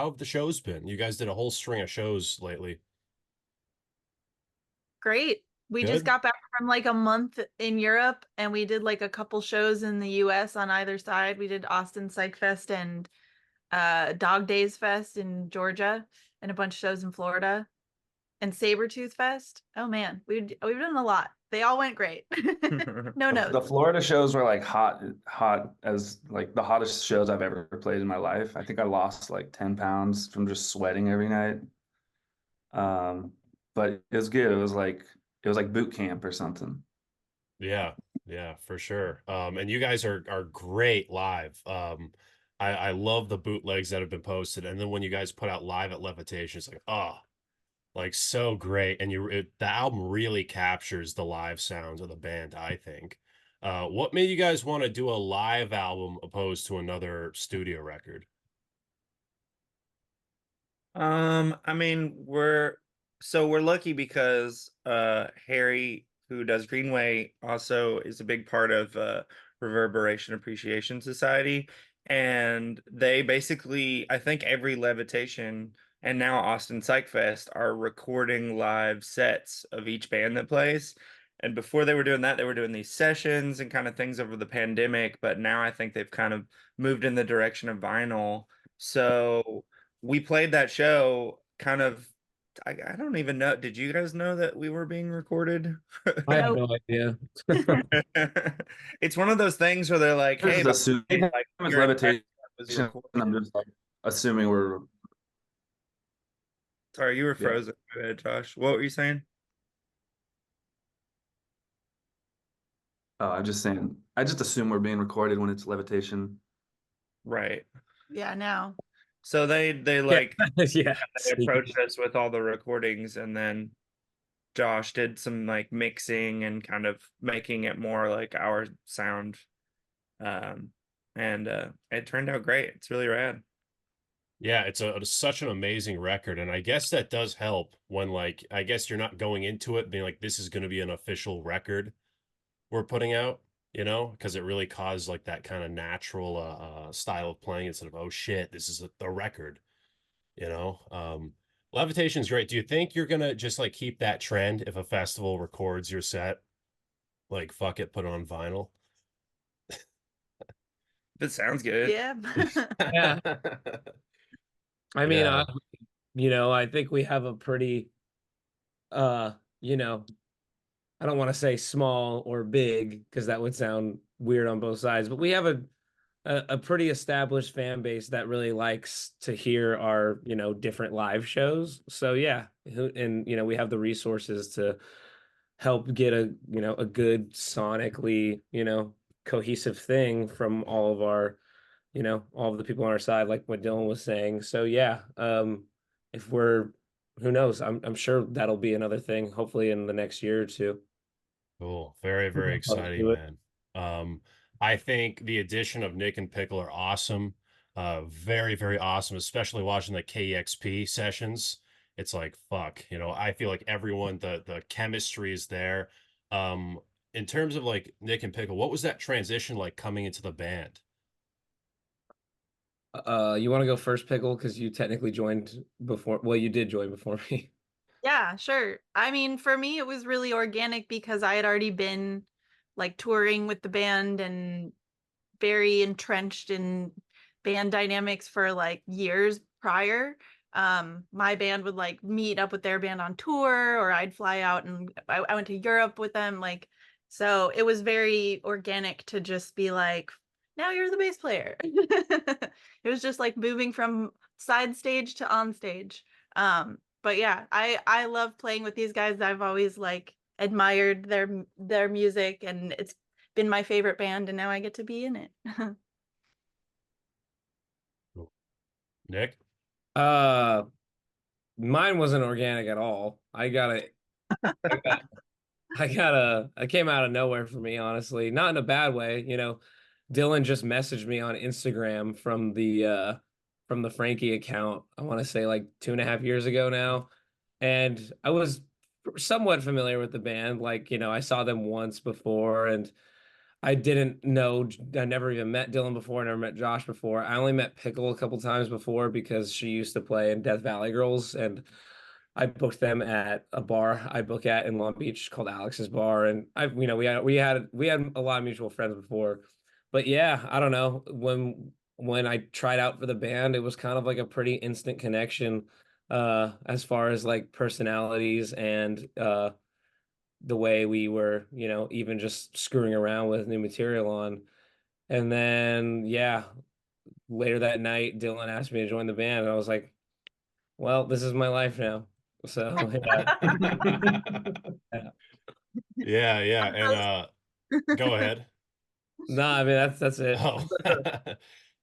how have the shows been? You guys did a whole string of shows lately. Great. We just Good? got back from like a month in Europe and we did like a couple shows in the US on either side. We did Austin Psych Fest and Dog Days Fest in Georgia and a bunch of shows in Florida and Sabretooth Fest. Oh man, we've done a lot. They all went great. No The notes. Florida shows were like hot as like the hottest shows I've ever played in my life. I think I lost like 10 pounds from just sweating every night. Um, but it was good. It was like boot camp or something. Yeah, yeah, for sure. And you guys are great live. I love the bootlegs that have been posted, and then when you guys put out live at Levitation, it's like, oh, like so great. And the album really captures the live sounds of the band, I think. What made you guys want to do a live album opposed to another studio record? I mean, we're lucky because Harry, who does Greenway, also is a big part of Reverberation Appreciation Society. And they basically, I think every Levitation and now Austin Psych Fest are recording live sets of each band that plays. And before they were doing that, they were doing these sessions and kind of things over the pandemic. But now I think they've kind of moved in the direction of vinyl. So we played that show kind of I don't even know. Did you guys know that we were being recorded? I had Nope. no idea. It's one of those things where they're like, I'm "Hey, just by assuming the way, like it's your impression levitation. was I'm recorded." just like assuming we're Sorry, you were yeah. frozen. Go ahead, Josh. What were you saying? Oh, I'm just saying. I just assume we're being recorded when it's levitation. Right. Yeah, now. So they Yeah, like yeah. they approached us with all the recordings, and then Josh did some like mixing and kind of making it more like our sound. Um, and it turned out great. It's really rad. Yeah, it's such an amazing record, and I guess that does help when like I guess you're not going into it being like this is going to be an official record we're putting out, because it really caused like that kind of natural style of playing instead of oh shit, this is a record, you know. Levitation's great. Do you think you're gonna just like keep that trend if a festival records your set, like fuck it, put it on vinyl? It sounds good. Yeah. Yeah. I mean, Yeah. I think we have a pretty uh, you know, I don't want to say small or big because that would sound weird on both sides, but we have a pretty established fan base that really likes to hear our, different live shows. So yeah, and we have the resources to help get a good sonically, cohesive thing from all of our, all of the people on our side, like what Dylan was saying. So yeah, if we're, who knows? I'm sure that'll be another thing, hopefully in the next year or two. Cool. Very, very Love to exciting, do it. man. I think the addition of Nick and Pickle are awesome. Very, very awesome, especially watching the KEXP sessions. It's like, fuck, I feel like everyone, the chemistry is there. In terms of like Nick and Pickle, what was that transition like coming into the band? You want to go first, Pickle, because you technically joined before. Well, you did join before me. Yeah, sure. I mean, for me, it was really organic because I had already been like touring with the band and very entrenched in band dynamics for like years prior. My band would like meet up with their band on tour, or I'd fly out and I went to Europe with them. Like, so it was very organic to just be like, now you're the bass player. It was just like moving from side stage to on stage. But yeah, I love playing with these guys. I've always like admired their music and it's been my favorite band and now I get to be in it. Cool. Nick? Uh, Mine wasn't organic at all. I came out of nowhere for me, honestly. Not in a bad way, Dylan just messaged me on Instagram from the Frankie account, I want to say like 2.5 years ago now. And I was somewhat familiar with the band. Like, I saw them once before and I didn't know, I never even met Dylan before, I never met Josh before. I only met Pickle a couple times before because she used to play in Death Valley Girls, and I booked them at a bar I book at in Long Beach called Alex's Bar, and we had a lot of mutual friends before. But yeah, I don't know, when I tried out for the band, it was kind of like a pretty instant connection as far as like personalities and the way we were, even just screwing around with new material on. And then, yeah, later that night, Dylan asked me to join the band, and I was like, well, this is my life now. So, yeah. Yeah. Yeah, yeah. And go ahead. No, I mean that's it. Oh,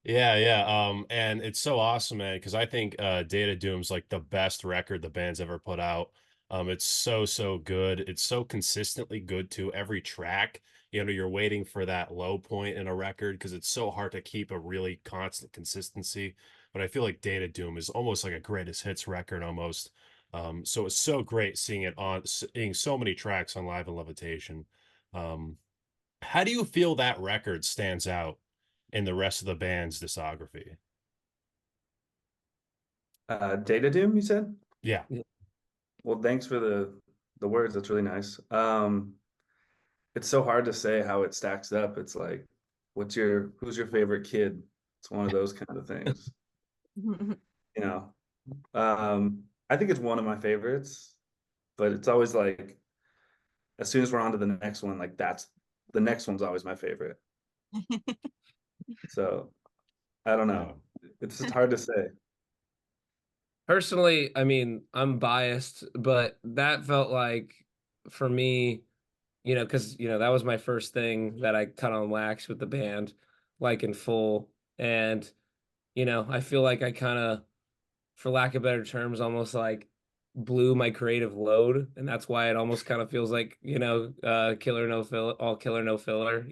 yeah, yeah. And it's so awesome, man, because I think Data Doom's like the best record the band's ever put out. It's so, so good. It's so consistently good too. Every track, you're waiting for that low point in a record because it's so hard to keep a really constant consistency. But I feel like Data Doom is almost like a greatest hits record almost. So it's so great seeing so many tracks on Live and Levitation. Um, how do you feel that record stands out in the rest of the band's discography? Data Doom, you said? Yeah. Well, thanks for the words. That's really nice. It's so hard to say how it stacks up. It's like, who's your favorite kid? It's one of those kind of things, you know. I think it's one of my favorites, but it's always like, as soon as we're on to the next one, like that's the next one's always my favorite. So I don't Yeah. know. It's just hard to say. Personally, I mean, I'm biased, but that felt like for me, because that was my first thing that I cut on wax with the band, like in full. And I feel like I kind of, for lack of better terms, almost like blew my creative load, and that's why it almost kind of feels like killer no filler, all killer no filler.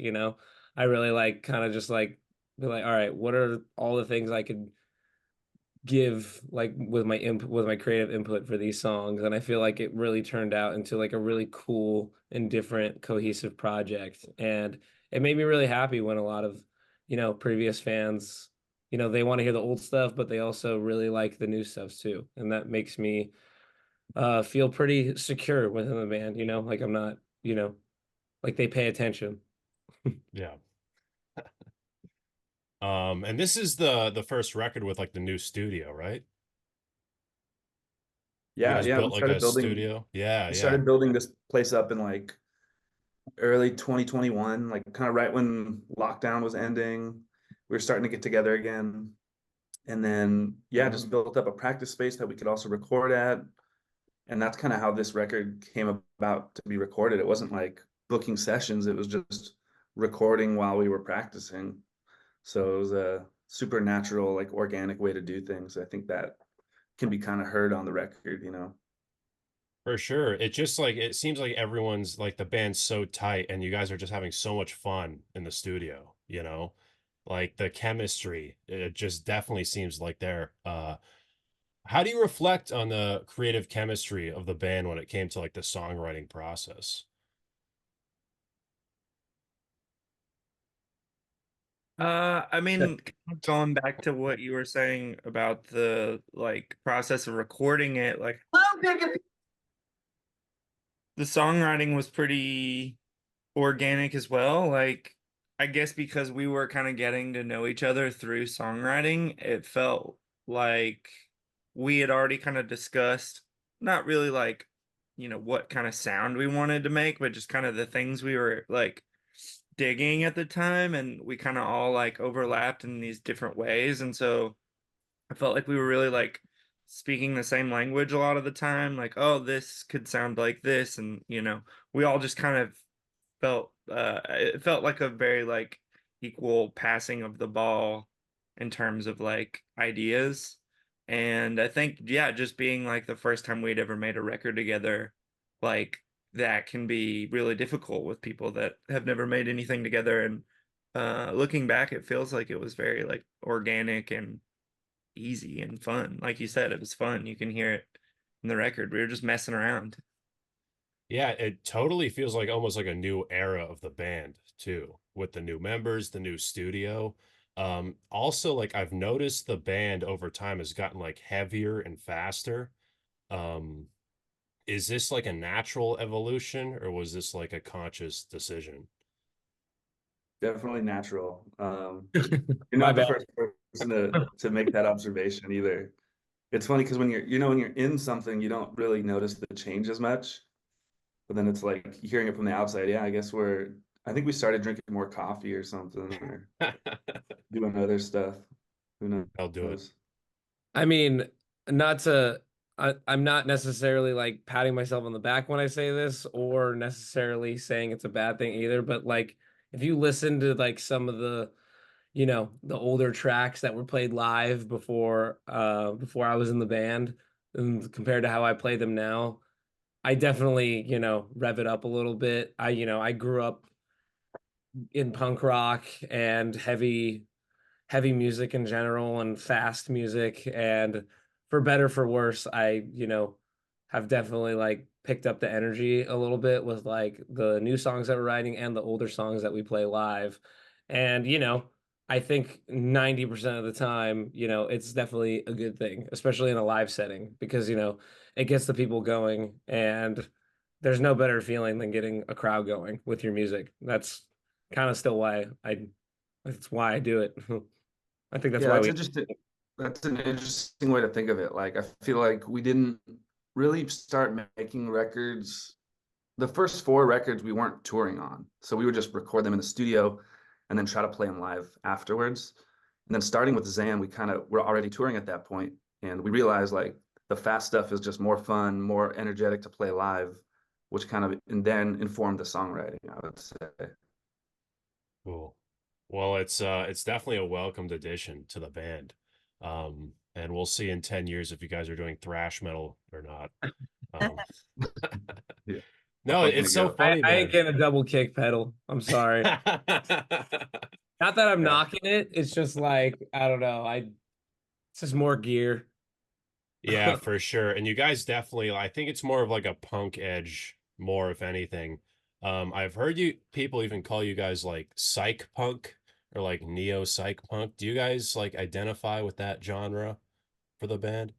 I really like kind of just like be like, all right, what are all the things I could give like with my creative input for these songs, and I feel like it really turned out into like a really cool and different cohesive project, and it made me really happy when a lot of previous fans, they want to hear the old stuff, but they also really like the new stuff too, and that makes me feel pretty secure within the band, like I'm not, like they pay attention. Yeah. And this is the first record with like the new studio, right? You Yeah, guys yeah. built like a studio. Yeah, We yeah. started building this place up in like early 2021, like kind of right when lockdown was ending. We were starting to get together again. And then, yeah, just built up a practice space that we could also record at. And that's kind of how this record came about to be recorded. It wasn't like booking sessions, it was just recording while we were practicing. So it was a super natural, like organic way to do things. I think that can be kind of heard on the record. For sure. It just like it seems like everyone's like the band's so tight and you guys are just having so much fun in the studio, you know? Like the chemistry, it just definitely seems like there. How do you reflect on the creative chemistry of the band when it came to like the songwriting process? I mean, going back to what you were saying about the like process of recording it, like the songwriting was pretty organic as well. Like, I guess because we were kind of getting to know each other through songwriting, it felt like we had already kind of discussed, not really like, what kind of sound we wanted to make, but just kind of the things we were like digging at the time. And we kind of all like overlapped in these different ways. And so I felt like we were really like speaking the same language a lot of the time. Like, oh, this could sound like this. And, we all just kind of it felt like a very like equal passing of the ball in terms of like ideas. And I think, yeah, just being like the first time we'd ever made a record together, like that can be really difficult with people that have never made anything together. And looking back, it feels like it was very like organic and easy and fun. Like you said, it was fun. You can hear it in the record. We were just messing around. Yeah, it totally feels like almost like a new era of the band too, with the new members, the new studio. Also, like I've noticed the band over time has gotten like heavier and faster. Um, is this like a natural evolution or was this like a conscious decision? Definitely natural. You're My not the bad. first person to make that observation either. It's funny because when when you're in something, you don't really notice the change as much. But then it's like hearing it from the outside. Yeah, I think we started drinking more coffee or something, or doing other stuff. Who I'll do it. knows? I mean, not to, I'm not necessarily like patting myself on the back when I say this, or necessarily saying it's a bad thing either, but like if you listen to like some of the, the older tracks that were played live before I was in the band, and compared to how I play them now, I definitely, rev it up a little bit. I grew up in punk rock and heavy music in general and fast music, and for better for worse, I have definitely like picked up the energy a little bit with like the new songs that we're writing and the older songs that we play live. And I think 90% of the time, it's definitely a good thing, especially in a live setting, because it gets the people going, and there's no better feeling than getting a crowd going with your music. That's kind of still why that's why I do it. I think that's Yeah, why that's we. interesting. That's an interesting way to think of it. Like, I feel like we didn't really start making records. The first four records we weren't touring on, so we would just record them in the studio and then try to play them live afterwards. And then starting with Zan, we kind of were already touring at that point, and we realized like the fast stuff is just more fun, more energetic to play live, which kind of and then informed the songwriting, I would say. Cool. Well, it's definitely a welcomed addition to the band. And we'll see in 10 years if you guys are doing thrash metal or not. Um, Yeah, no, looking to it's so go. I, funny, I ain't man. getting a double kick pedal. I'm sorry. Not that I'm Yeah. knocking it. It's just like I don't know. It's just more gear. Yeah, for sure. And you guys definitely, I think it's more of like a punk edge, more if anything. I've heard you people even call you guys like psych punk or like neo psych punk. Do you guys like identify with that genre for the band?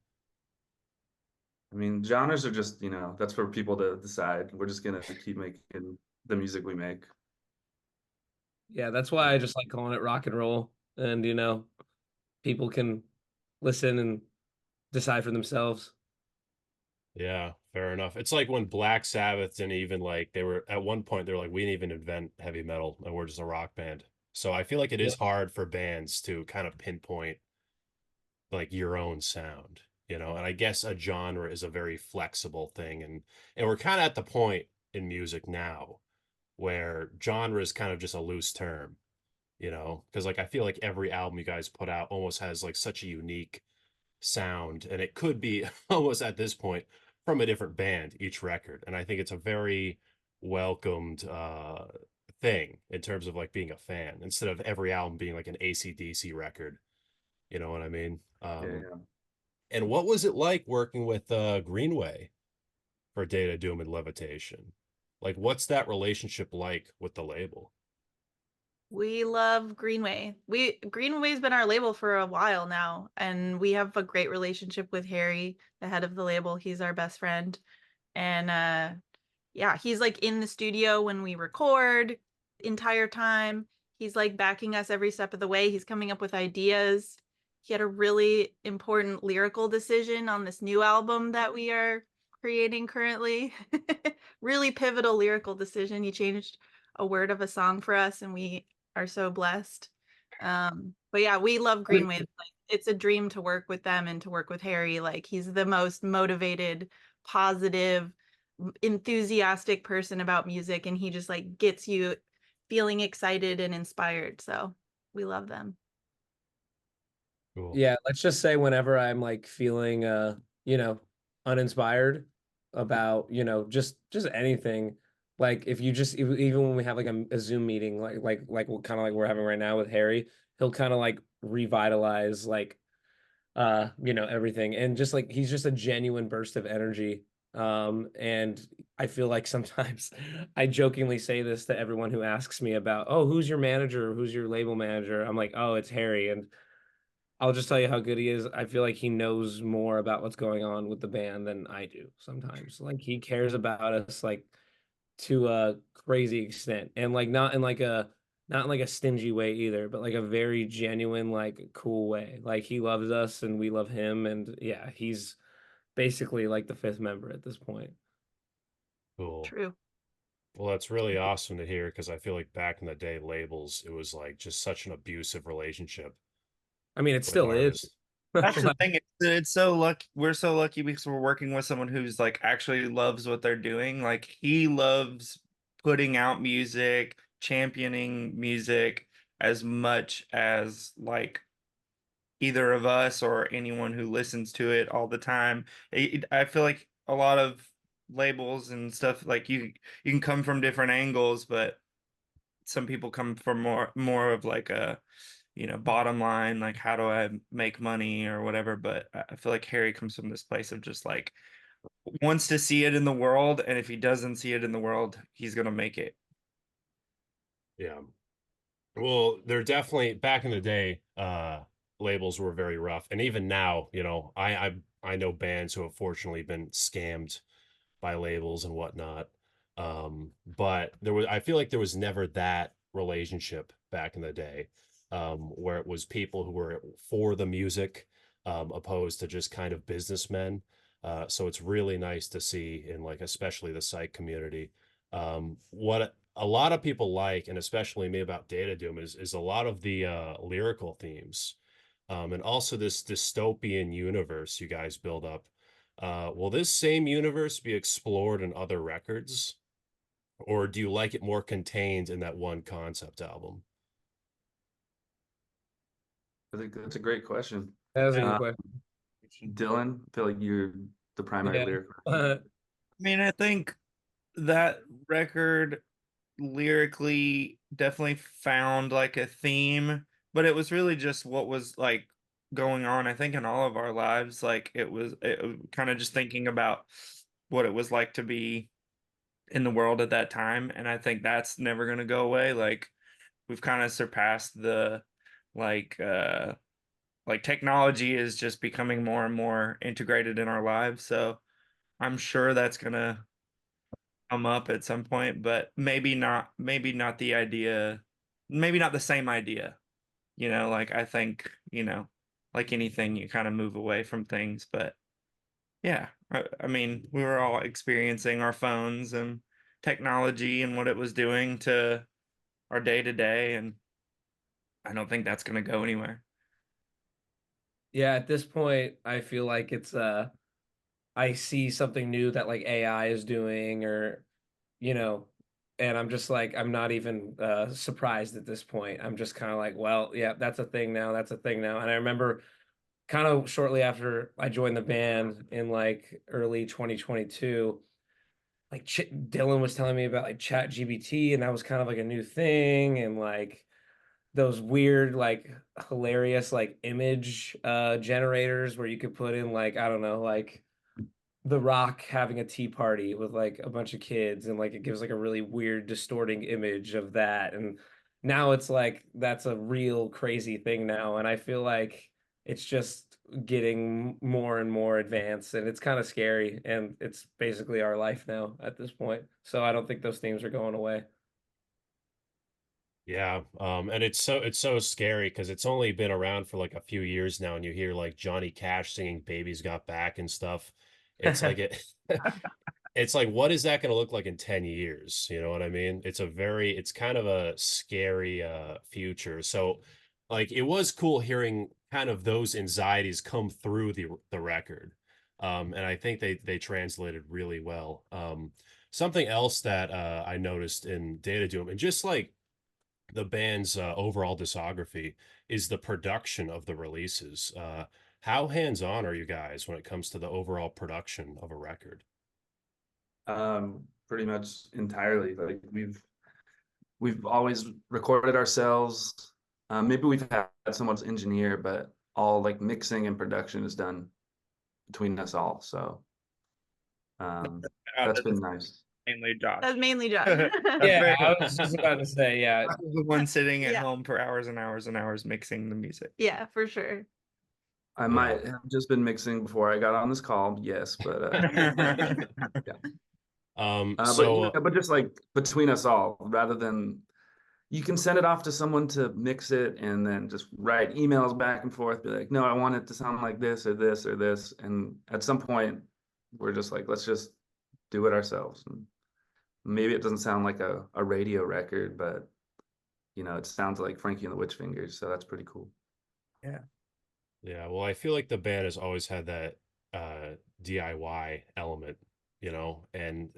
I mean, genres are just, that's for people to decide. We're just gonna keep making the music we make. Yeah, that's why I just like calling it rock and roll, and people can listen and decide for themselves. Yeah, fair enough. It's like when Black Sabbath didn't even like they were at one point they were like we didn't even invent heavy metal and we're just a rock band. So I feel like it Yeah. is hard for bands to kind of pinpoint like your own sound, And I guess a genre is a very flexible thing and we're kind of at the point in music now where genre is kind of just a loose term, because like I feel like every album you guys put out almost has like such a unique sound and it could be almost at this point from a different band each record and I think it's a very welcomed thing in terms of like being a fan instead of every album being like an AC/DC record, you know what I mean? Yeah, yeah. And what was it like working with Greenway for Data Doom and Levitation? Like what's that relationship like with the label? We love Greenway. Greenway's been our label for a while now, and we have a great relationship with Harry, the head of the label. He's our best friend. And yeah, he's like in the studio when we record entire time. He's like backing us every step of the way. He's coming up with ideas. He had a really important lyrical decision on this new album that we are creating currently. Really pivotal lyrical decision. He changed a word of a song for us, and we are so blessed. But yeah, we love Greenway. Like, it's a dream to work with them and to work with Harry. Like he's the most motivated, positive, enthusiastic person about music, and he just like gets you feeling excited and inspired. So we love them. Cool. Yeah, let's just say whenever I'm like feeling you know, uninspired about, just anything, like if you just even when we have like a Zoom meeting like what kind of like we're having right now with Harry, he'll kind of like revitalize like everything, and just like he's just a genuine burst of energy And I feel like sometimes I jokingly say this to everyone who asks me about, oh, who's your manager? Who's your label manager? I'm like, oh, it's Harry. And I'll just tell you how good he is. I feel like he knows more about what's going on with the band than I do sometimes. Like he cares about us like to a crazy extent. And like not in like a stingy way either, but like a very genuine, like cool way. Like he loves us and we love him. And yeah, he's basically like the fifth member at this point. Cool. True. Well, that's really awesome to hear because I feel like back in the day, labels, it was like just such an abusive relationship I mean, it with still is. artists. That's the thing. It's so lucky. We're so lucky because we're working with someone who's like actually loves what they're doing. Like he loves putting out music, championing music as much as like either of us or anyone who listens to it all the time. I feel like a lot of labels and stuff like you can come from different angles, but some people come from more of like a bottom line, like how do I make money or whatever. But I feel like Harry comes from this place of just like wants to see it in the world, and if he doesn't see it in the world, he's gonna make it. Yeah. Well, they're definitely back in the day, labels were very rough. And even now, I know bands who have fortunately been scammed by labels and whatnot. But I feel like there was never that relationship back in the day, where it was people who were for the music, opposed to just kind of businessmen. So it's really nice to see in like, especially the psych community. What a lot of people like, and especially me about Data Doom is a lot of the lyrical themes. And also this dystopian universe you guys build up. Will this same universe be explored in other records, or do you like it more contained in that one concept album? I think that's a great question. That was a good Uh, question. Dylan, I feel like you're the primary Yeah. lyric. I mean, I think that record lyrically definitely found like a theme, but it was really just what was like going on, I think, in all of our lives. Like it kind of just thinking about what it was like to be in the world at that time. And I think that's never going to go away. Like we've kind of surpassed the like like technology is just becoming more and more integrated in our lives. So I'm sure that's gonna come up at some point, but maybe not the idea, maybe not the same idea. Like I think, like anything, you kind of move away from things, but yeah, I mean, we were all experiencing our phones and technology and what it was doing to our day to day, and I don't think that's going to go anywhere. Yeah, at this point, I feel like it's I see something new that like AI is doing or you know, and I'm just like I'm not even surprised at this point. I'm just kind of like, well, yeah, that's a thing now. That's a thing now. And I remember kind of shortly after I joined the band in like early 2022, like Dylan was telling me about like Chat GBT, and that was kind of like a new thing, and like those weird like hilarious like image generators where you could put in like I don't know like The Rock having a tea party with like a bunch of kids and like it gives like a really weird distorting image of that, and now it's like that's a real crazy thing now, and I feel like it's just getting more and more advanced and it's kind of scary, and it's basically our life now at this point, so I don't think those themes are going away. Yeah, and it's so scary because it's only been around for like a few years now, and you hear like Johnny Cash singing "Baby's Got Back" and stuff. It's like it's like, what is that going to look like in 10 years? You know what I mean? It's kind of a scary future. So like it was cool hearing kind of those anxieties come through the record. And I think they translated really well. Something else that I noticed in Data Doom and just like the band's overall discography is the production of the releases. How hands-on are you guys when it comes to the overall production of a record? Pretty much entirely. Like we've always recorded ourselves. Maybe we've had someone's engineer, but all like mixing and production is done between us all. So That's been nice. Mainly Josh. That's mainly Josh. Yeah, I was just about to say, yeah. Josh is the one sitting at Yeah. home for hours and hours and hours mixing the music. Yeah, for sure. I might have just been mixing before I got on this call, yes, but but just like between us all, rather than you can send it off to someone to mix it and then just write emails back and forth, be like, no, I want it to sound like this or this or this. And at some point, we're just like, let's just do it ourselves. And maybe it doesn't sound like a radio record, but you know, it sounds like Frankie and the Witch Fingers. So that's pretty cool. Yeah. Yeah, well, I feel like the band has always had that DIY element, you know, and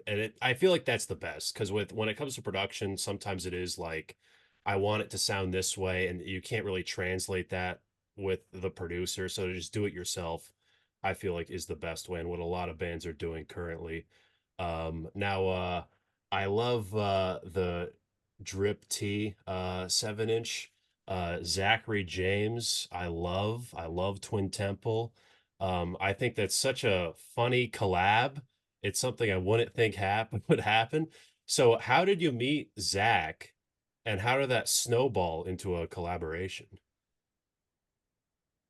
I feel like that's the best because when it comes to production, sometimes it is like I want it to sound this way, and you can't really translate that with the producer. So to just do it yourself, I feel like is the best way, and what a lot of bands are doing currently. Now, I love the Drip T 7-inch. Zachary James, I love Twin Temple. I think that's such a funny collab. It's something I wouldn't think would happen. So how did you meet Zach, and how did that snowball into a collaboration?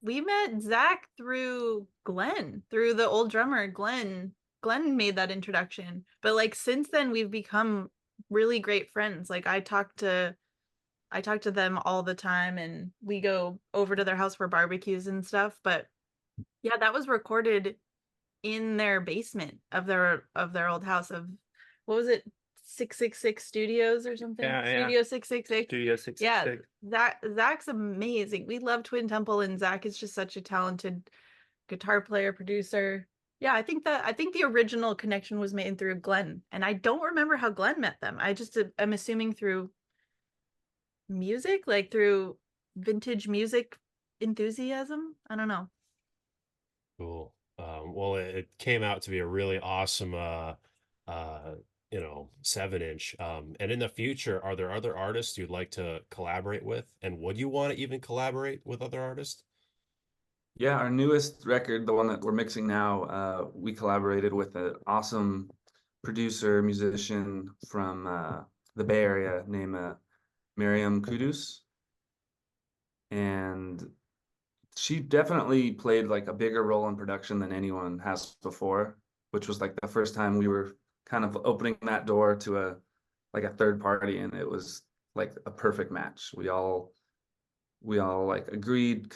We met Zach through Glenn, through the old drummer, Glenn. Glenn made that introduction. But like since then we've become really great friends. Like I talk to them all the time and we go over to their house for barbecues and stuff. But yeah, that was recorded in their basement of their old house of what was it? 666 Studios or something? Yeah, yeah. Studio 666. Studio 666. Yeah, Zach's amazing. We love Twin Temple and Zach is just such a talented guitar player, producer. Yeah, I think the original connection was made through Glenn. And I don't remember how Glenn met them. I just am assuming through music, like through vintage music enthusiasm. I don't know. Cool. Well, it came out to be a really awesome, you know, 7-inch. And in the future, are there other artists you'd like to collaborate with? And would you want to even collaborate with other artists? Yeah, our newest record, the one that we're mixing now, we collaborated with an awesome producer, musician from the Bay Area named Miriam Kudus. And she definitely played like a bigger role in production than anyone has before, which was like the first time we were kind of opening that door to a third party, and it was like a perfect match. We all like agreed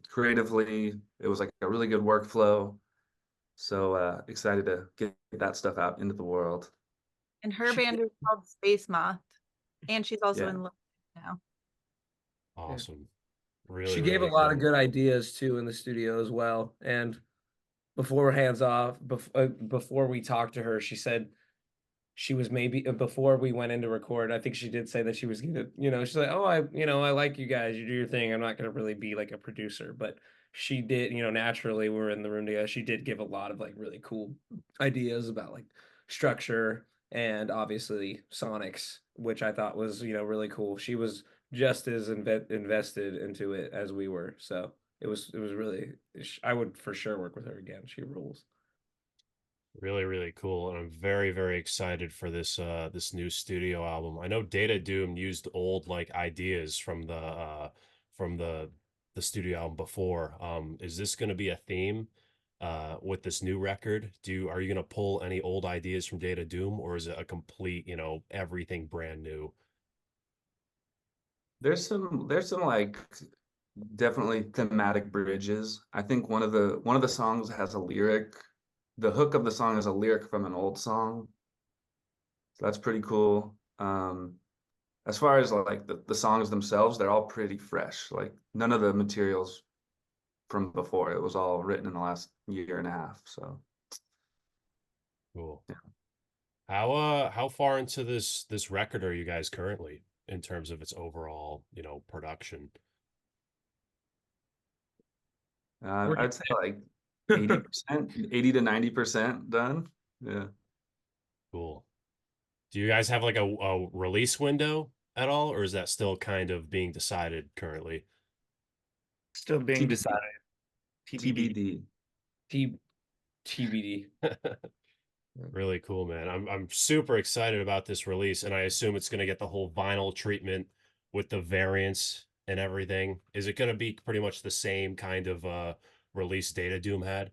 creatively. It was like a really good workflow. So excited to get that stuff out into the world. And her band is called Space Moth. And she's also Yeah. in love now. Awesome. She Really, gave really a lot cool. of good ideas too in the studio as well. And before hands off, before we talked to her, she said she was maybe before we went into record. I think she did say that she was gonna, you know, she's like, oh, I like you guys, you do your thing. I'm not gonna really be like a producer, but she did, you know, naturally we're in the room together. She did give a lot of like really cool ideas about like structure and obviously sonics, which I thought was, you know, really cool. She was just as invested into it as we were. So it was really, I would for sure work with her again. She rules. Really, really cool. And I'm very, very excited for this new studio album. I know Data Doom used old like ideas from the studio album before. Is this gonna be a theme with this new record? Are you gonna pull any old ideas from Data Doom, or is it a complete, you know, everything brand new? There's some like definitely thematic bridges. I think one of the songs has a lyric. The hook of the song is a lyric from an old song. So that's pretty cool. As far as like the songs themselves, they're all pretty fresh. Like none of the materials from before. It was all written in the last year and a half. So Cool. yeah. How far into this record are you guys currently in terms of its overall, you know, production? I'd say like 80%, 80 to 90% done. Yeah. Cool. Do you guys have like a release window at all, or is that still kind of being decided currently? Still being TBD. decided. TBD. TBD. T TBD. Really cool, man. I'm super excited about this release, and I assume it's gonna get the whole vinyl treatment with the variants and everything. Is it gonna be pretty much the same kind of release data Doom had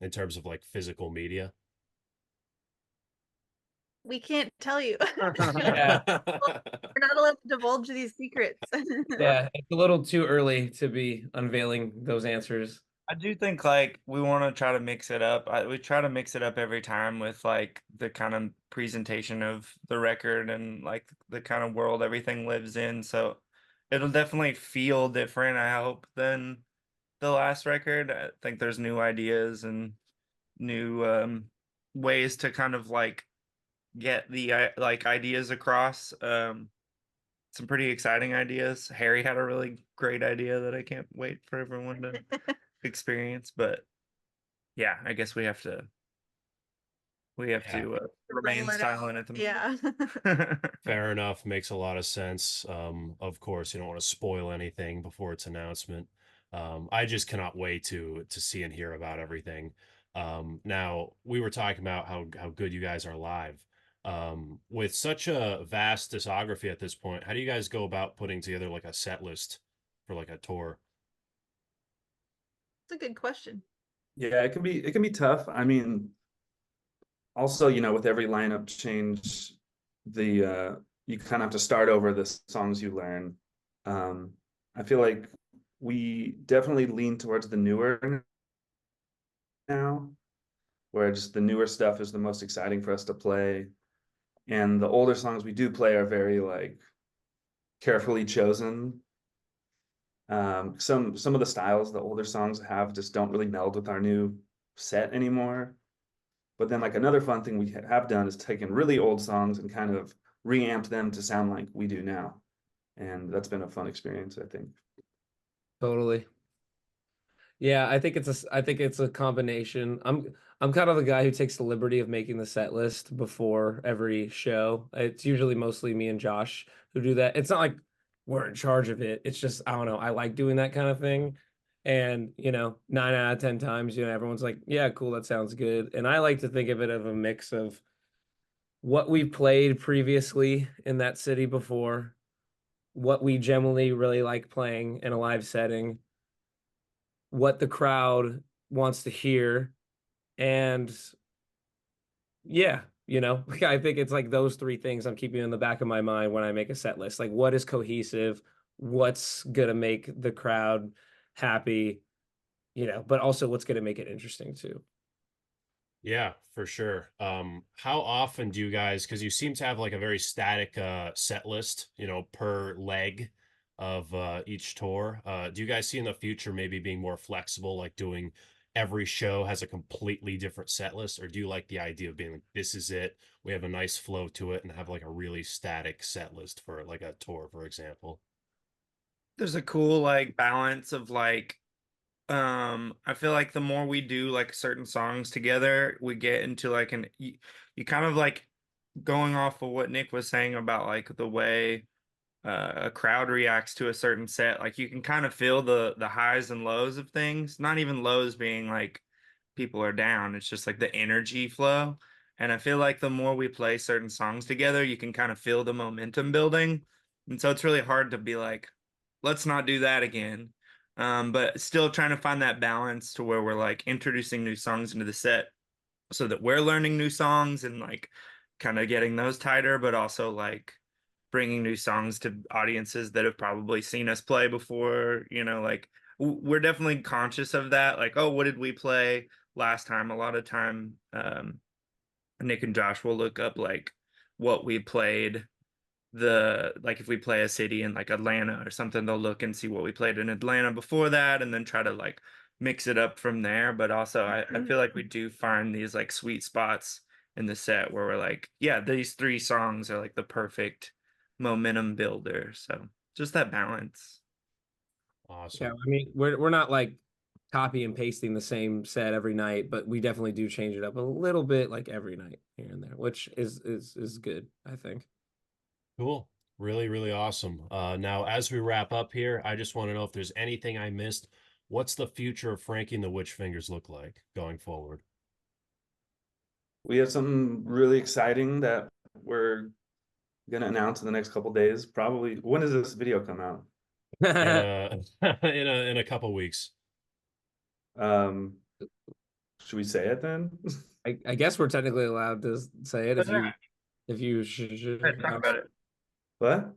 in terms of like physical media? We can't tell you. Yeah. We're not allowed to divulge these secrets. Yeah, it's a little too early to be unveiling those answers. I do think like we want to try to mix it up. We try to mix it up every time with like the kind of presentation of the record and like the kind of world everything lives in. So it'll definitely feel different, I hope, than the last record. I think there's new ideas and new ways to kind of like get the like ideas across. Some pretty exciting ideas. Harry had a really great idea that I can't wait for everyone to experience, but yeah, I guess we have Yeah. to remain Roll it out. silent at the Yeah. Fair enough. Makes a lot of sense. Of course, you don't want to spoil anything before its announcement. I just cannot wait to see and hear about everything. Now we were talking about how good you guys are live. With such a vast discography at this point, how do you guys go about putting together like a set list for like a tour? It's a good question. Yeah, it can be tough. I mean, also, you know, with every lineup change, the you kind of have to start over the songs you learn. I feel like we definitely lean towards the newer now, where just the newer stuff is the most exciting for us to play. And the older songs we do play are very like carefully chosen. Some of the styles the older songs have just don't really meld with our new set anymore. But then like another fun thing we have done is taken really old songs and kind of reamped them to sound like we do now. And that's been a fun experience, I think. Totally. Yeah, I think it's a combination. I'm kind of the guy who takes the liberty of making the set list before every show. It's usually mostly me and Josh who do that. It's not like we're in charge of it. It's just I don't know, I like doing that kind of thing. And, 9 out of 10 times, everyone's like, "Yeah, cool, that sounds good." And I like to think of it of a mix of what we played previously in that city before, what we generally really like playing in a live setting, what the crowd wants to hear, and yeah, I think it's like those three things I'm keeping in the back of my mind when I make a set list. Like what is cohesive, what's gonna make the crowd happy, but also what's gonna make it interesting too. Yeah, for sure. How often do you guys, because you seem to have like a very static set list, per leg of each tour. Do you guys see in the future maybe being more flexible, like doing every show has a completely different set list, or do you like the idea of being like, this is it, we have a nice flow to it, and have like a really static set list for like a tour, for example? There's a cool like balance of like I feel like the more we do like certain songs together, we get into like you kind of like going off of what Nick was saying about like the way a crowd reacts to a certain set. Like you can kind of feel the highs and lows of things. Not even lows being like people are down. It's just like the energy flow. And I feel like the more we play certain songs together, you can kind of feel the momentum building. And so it's really hard to be like, let's not do that again. But still trying to find that balance to where we're like introducing new songs into the set so that we're learning new songs and like kind of getting those tighter, but also like bringing new songs to audiences that have probably seen us play before, like we're definitely conscious of that. Like, oh, what did we play last time? A lot of time, Nick and Josh will look up like what we played like if we play a city in like Atlanta or something, they'll look and see what we played in Atlanta before that and then try to like mix it up from there. But also I feel like we do find these like sweet spots in the set where we're like, yeah, these three songs are like the perfect momentum builder. So just that balance. Yeah, Awesome. I mean, we're not like copy and pasting the same set every night, but we definitely do change it up a little bit like every night here and there, which is good, I think. Cool. Really, really awesome. Now, as we wrap up here, I just want to know if there's anything I missed. What's the future of Frankie and the Witch Fingers look like going forward? We have something really exciting that we're gonna announce in the next couple days. Probably. When does this video come out? In a couple weeks. Um, should we say it then? I guess we're technically allowed to say it if you should. Go ahead, talk about it. What?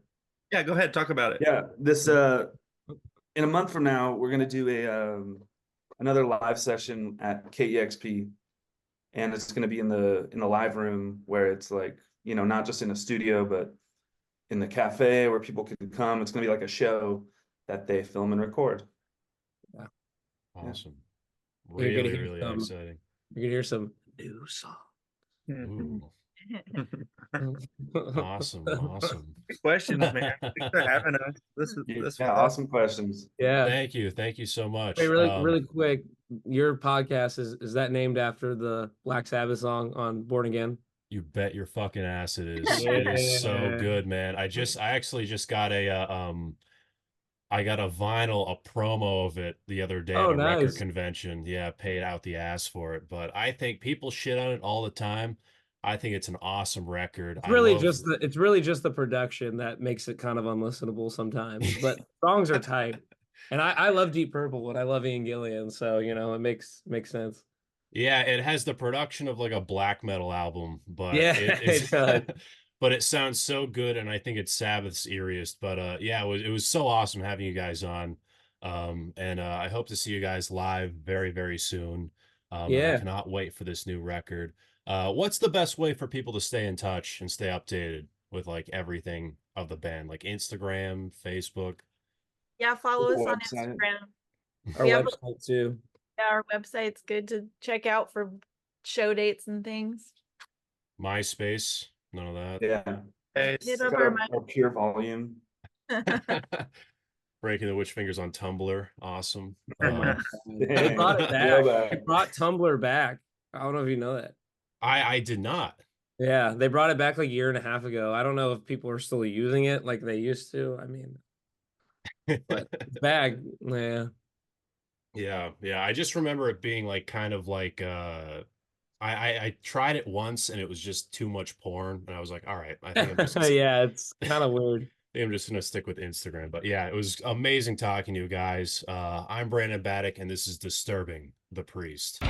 Yeah, go ahead, talk about it. Yeah, this in a month from now, we're gonna do a another live session at KEXP, and it's gonna be in the live room where it's like, you know, not just in a studio, but in the cafe where people can come. It's gonna be like a show that they film and record. Awesome. You're gonna Really, hear really some- exciting. You're gonna hear some new songs. Ooh, awesome, awesome. Good questions, man. Thanks for having us. This was Awesome questions. Yeah. Thank you so much. Wait, really quick. Your podcast is that named after the Black Sabbath song on Born Again? You bet your fucking ass it is. It is so good, man. I actually just got I got a vinyl, a promo of it the other day at a record convention. Yeah, paid out the ass for it. But I think people shit on it all the time. I think it's an awesome record. It's really just the production that makes it kind of unlistenable sometimes. But songs are tight. And I love Deep Purple and I love Ian Gillan, so you know it makes sense. Yeah, it has the production of like a black metal album, but yeah, it does. But it sounds so good, and I think it's Sabbath's eeriest. But yeah, it was so awesome having you guys on. And I hope to see you guys live very, very soon. And I cannot wait for this new record. What's the best way for people to stay in touch and stay updated with like everything of the band, like Instagram, Facebook? Yeah, follow us on Website. Instagram. Our website too. Yeah, our website's good to check out for show dates and things. MySpace, none of that. Yeah. Hit up our pure volume. Breaking the witch fingers on Tumblr, awesome. They brought it back. They brought Tumblr back. I don't know if you know that. I did not. Yeah, they brought it back like a year and a half ago. I don't know if people are still using it like they used to. I mean, but it's back. Yeah. I just remember it being like kind of like I tried it once and it was just too much porn, and I was like, all right, I think I'm just yeah, it's kind of weird. I'm just gonna stick with Instagram. But yeah, it was amazing talking to you guys. I'm Brandon Battick, and this is Disturbing the Priest.